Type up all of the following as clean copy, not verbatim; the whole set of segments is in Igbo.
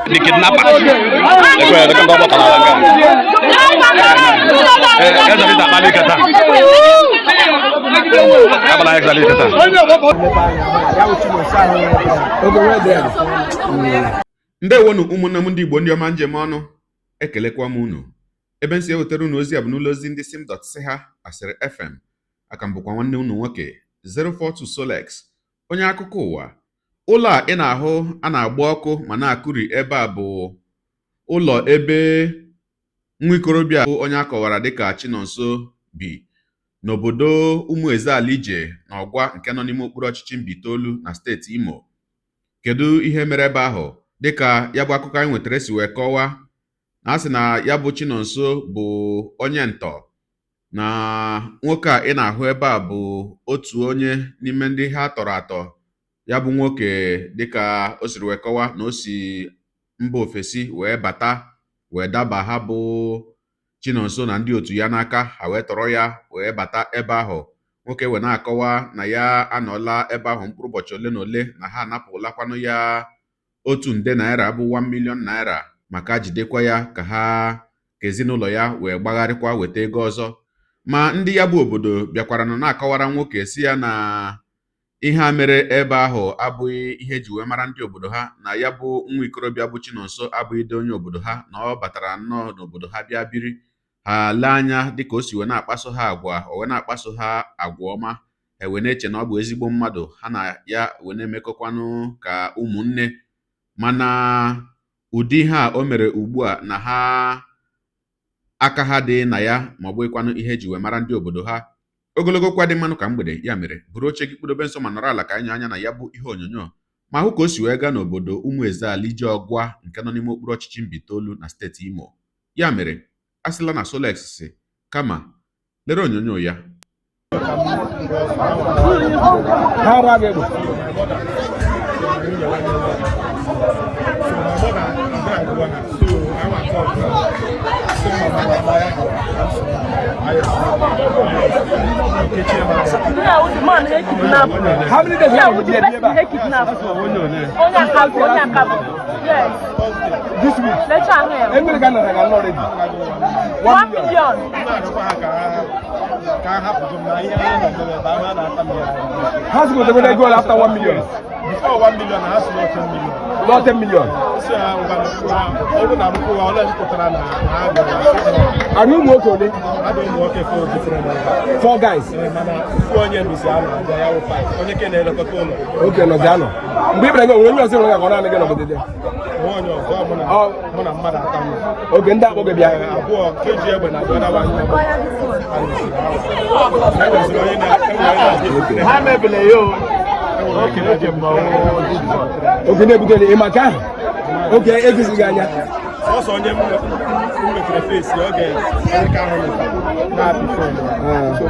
the kidnapper. They can double talanga. Ndewonu ụmụnne m ndị Igbo ndị ọma njem ọnụ ekelekwa m unu ebe nsi ewetara unu ozi a bụ n'ụlọ ozi ndị sim.si ha asịrị FM aka m bụkwa nwanne unu nwoke 042 Solex onye akụkọ ụwa. Ụlọ a ị na-ahụ a na-agba ọkụ ma na-akụri ebe a bụ ụlọ ebe nwa ikorobịa bụ onye akọwara dịka Chinonso bi n'obodo Umuezealije na Ọgwa nke nọ n'ime okpuru ọchịchị Mbaitolu na steeti Imo. Kedu ihe mere ebe ahụ? Dịka ya bụ akụkọ anyị nwetara si wee kọwaa na asị na ya bụ Chinonso bụ onye ntọ na nwoke a ị na-ahụ ebe a bụ otu onye n'ime ndị ha tọrọ atọ. Ya bụ nwoke dịka o siri wee kọwaa na o si mba ofesi wee bata wee daba ha bụ Chinonso na ndị otu ya n'aka, ha wee tọrọ ya wee bata ebe ahụ. Nwoke wee na-akọwa na ya anọla ebe ahụ mkpụrụ ụbọchị ole na ole na ha anapụlakwanụ ya 1 nde naira bụ 1 million naira maka jidekwa ya ka ezinụlọ ya wee gbagharịkwa weta ego ọzọ. Ma ndị ya bụ obodo bịakwara nọ na-akọwara nwoke si ya na ihe a mere ebe ahụ abụghị ihe eji wee mara ndị obodo ha, na ya bụ nwa ikorobịa bụ Chinonso abụghị dị onye obodo ha, na ọ batara nnọọ n'obodo ha bịa biri. Ha lee anya dịka o si wee na-akpaso ha agwa, o wee na-akpaso ha agwa ọma, ha wee na-eche na ọ bụ ezigbo mmadụ, ha na ya wee na-emekọkwanụ ka ụmụnne. Mana ụdị ha o mere ugbu a na ha aka ha dị na ya ma ọ bụghịkwanụ ihe eji wee mara ndị obodo ha. Ogologo kwa dị mmanụ ka mgbede, ya mere buru oche gị kpụdobe nso ma nọrọ ala ka anyị anya na ya bụ ihe onyonyo ma hụ ka o si wee gaa n'obodo Umuezealije Ọgwa nke nọ n'ime okpuru ọchịchị Mbaitolu na steeti Imo. Ya mere asịla na Solex si kama lere onyonyo ya. How many days have you been kidnapped? Yes. This week. Let's try here. 1 million. How's it going to go after 1 million? Before 1 million, I have not 10 million. Not 10 million. I don't work on it. I don't work for different 4 guys. Okay, no, Gano. People go when you say we're going to get over there. Okay, that will be okay, everything ganya. Also on them face, okay. Not before. So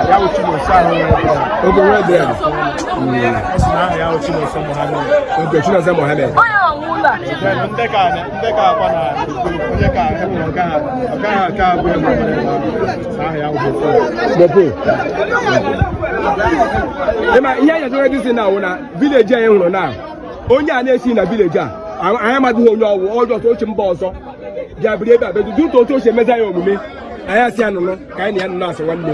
ya uchi no sa. Okay, where there? Ya uchi no sa Mohammed. Okay, chuna sa Mohammed. Ndeka kwa na ndeka ka bu ya uchi. Ema iya ya do this now na village ayi hunu na. Onye a na-esi na village a anyị amadịghị onye ọwụ ọjọọ so ochi mba ọzọ bịabiri ebe a bedu otu o si emeza ya omume anyị asị anụnụ ka anyị na ya nụnụ asị nwanne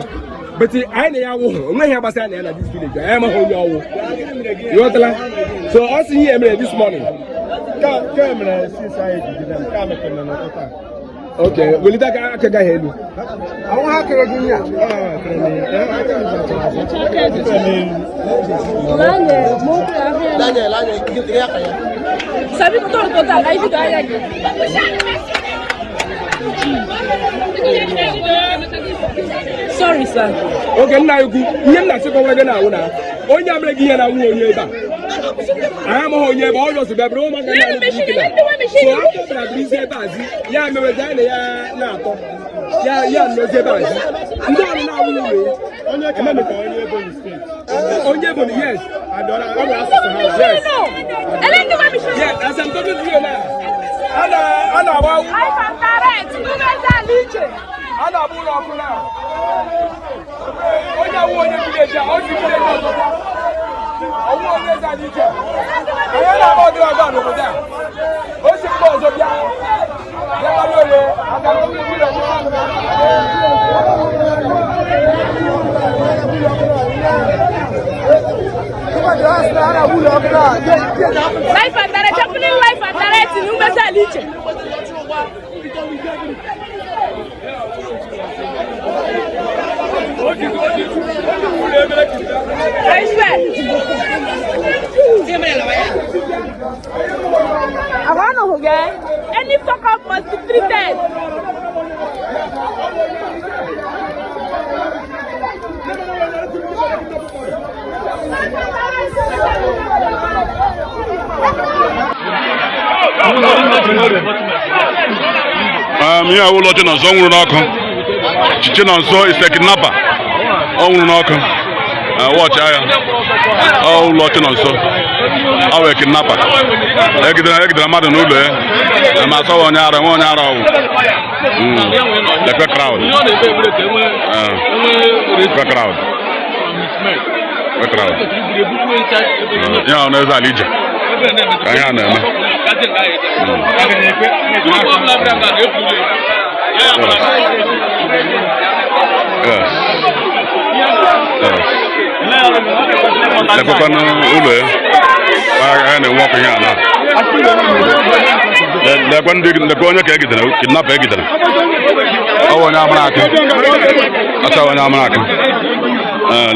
beti anyị na ya awụhụ onweghị ya gbasara na ya na this village anyị amaghị onye ọwụ ịghọtala. So ọ sị ihe emere this morning ka emere since anyị jidere m ka mepere na n'ụtụtụ. Okay, welita aka gaghị elu àwọn ha kere gị ya Daniel sabi ko to ta kai fi ga ya ni. Sorry sir. Okay, nna ikwu ihe nna sị kọwara gị na awụ na onye amere gị ihe na nwa onye ebe a anyị amaghị onye ebe ọ jọsụ bịabịara ụmụaka na-alụ ike na so afọ bịara bụrụ isi ebe azi ya mere ga na ya na-atọ ya nnozi ebe azi ndị ọrụ na-awụ uwe onye Ebonyi steeti onye Ebonyi yes ọ bụ asụsụ ha yes as I'm talking to you now a na-agba a na-abụ ụlọ ọkụ na onye awụ onye vileji a o ji vileji ọzọ ọwụ onye eze anyị iche onye na-agba ọdịrị ọzọ n'obodo a Any fuck up must be treated. Ihe awụlọ Chinonso nwụrụ n'ọkụ. Chinonso is a kidnapper. Ọ nwụrụ n'ọkụ. Watch ya. Ụlọ Chinonso. Ọ wee kidnapper. Egidere mmadụ n'ụlọ ya. Ma asọ onye ara ọwụ. Lekwe crowd. Lekwe crowd. Ya ọ na-eze ala ije. Ka ihe a na-eme. Lekwekwanụ ụlọ ya a na-enwe ọkụ ihe a na lekwe onye ka egidere kidnap egidere ọwụ onye amara aka ọcha onye amara aka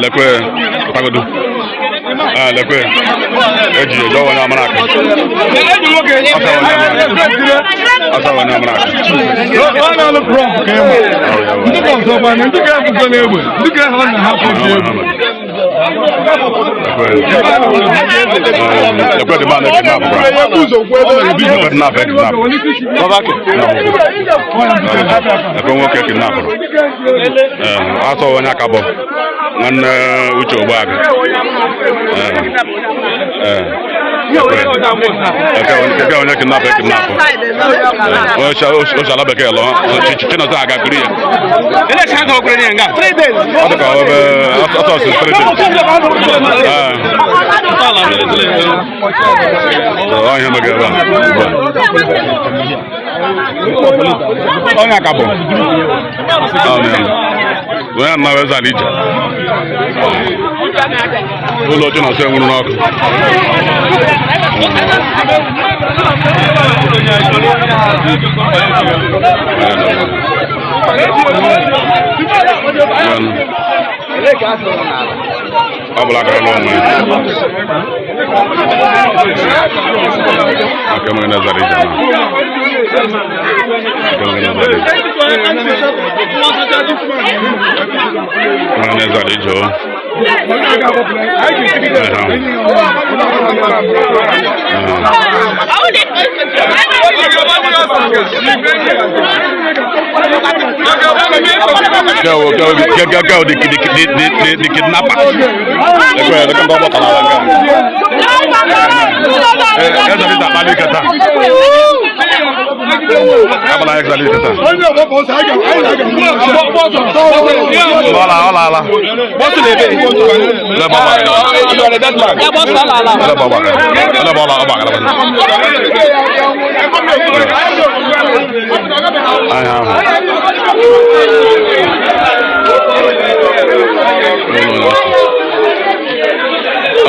lekwe tagodu lekwe eji eji ọwụ onye amara aka ọcha onye amara aka lekwe dị mmadụ kidnap lekwe nwoke kidnapụrụ asọ onye aka bụ nwanne Uche Ogbuagụ onye kidnapụ onye ala bekee lọ Chinonso agakwuru ya ọ dị ka ọsọsọ 3 ihe mege ebe a onye aka bụ onye anaghị eze ala ije ụlọ Chinonso enwuru n'ọkụ ọ bụla gara n'ọnwa aka mere nazara ije the kidnapper.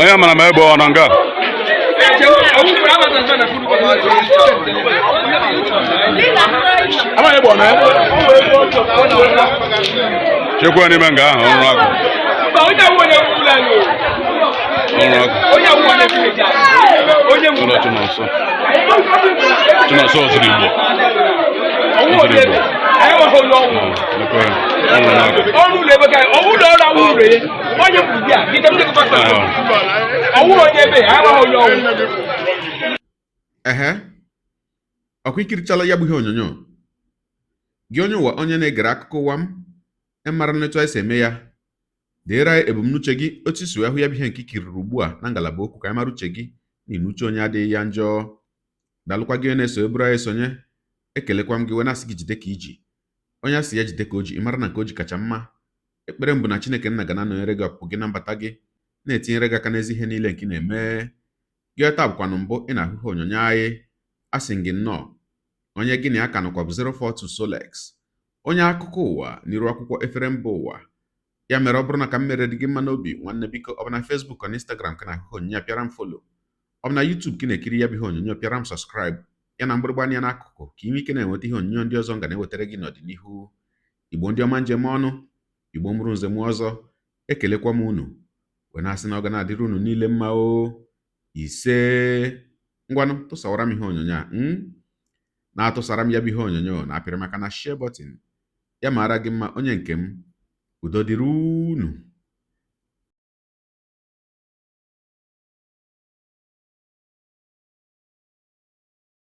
Onye mara ma ebe ọ nọ nga chekwa n'ime nga ahụ ọrụ aka ụlọ Chinonso ozuru Igbo ọkwa ikirichala ya bụ ihe onyonyo gị onye ụwa onye na-egere akụkọ ụwa m ịmara n'etu anyị si eme ya deere anyị ebumnuche gị otu isi ahụ ya bụ ihe nke ikiriri ugbu a na ngalaba okwu ka anyị mara uche gị na inuche onye adịghị ya njọ dalụkwa gị na-eso eburu anyị sonye ekelekwa m gị wee na-asị gị jide ka iji onye asị ya jide ka o ji ịmara na nke o ji kacha mma ekpere mbụ na Chineke nna ga na-anọnyere gị ọpụpụ gị na mbata gị na-etinyere gị aka n'ezi ihe niile nke ị na-eme gị ọta bụkwanụ mbụ ị na-ahụ ihe onyonyo anyị asị gị nnọọ onye gị na ya ka nọkwa bụ 042 Solex onye akụkọ ụwa n'iru akwụkwọ efere mba ụwa ya mere ọ bụrụ na ka m mere dị gị mma n'obi nwanne biko ọ bụ na Facebook na Instagram ka na ahụ onyonyo pịara m folo ọ bụ na YouTube ka na-ekiri ya bụ ihe onyonyo pịara m subscribe ya na mgbịrịgba anya n'akụkụ ka ị nwee ike na-enweta ihe onyonyo ndị ọzọ nga na-ewetara gị n'ọdịnihu. Igbo ndị ọma njem ọnụ, Igbo mụrụ nze m ọzọ, ekelekwa m unu wee na-asị na ọ ga na-adịrị unu niile mma o. Ise, ngwanụ tụsawara m ihe onyonyo a na-atụsara m ya bụ ihe onyonyo na-apịrị maka na share button. Ya mara gị mma onye nke m, udo dịrị unu.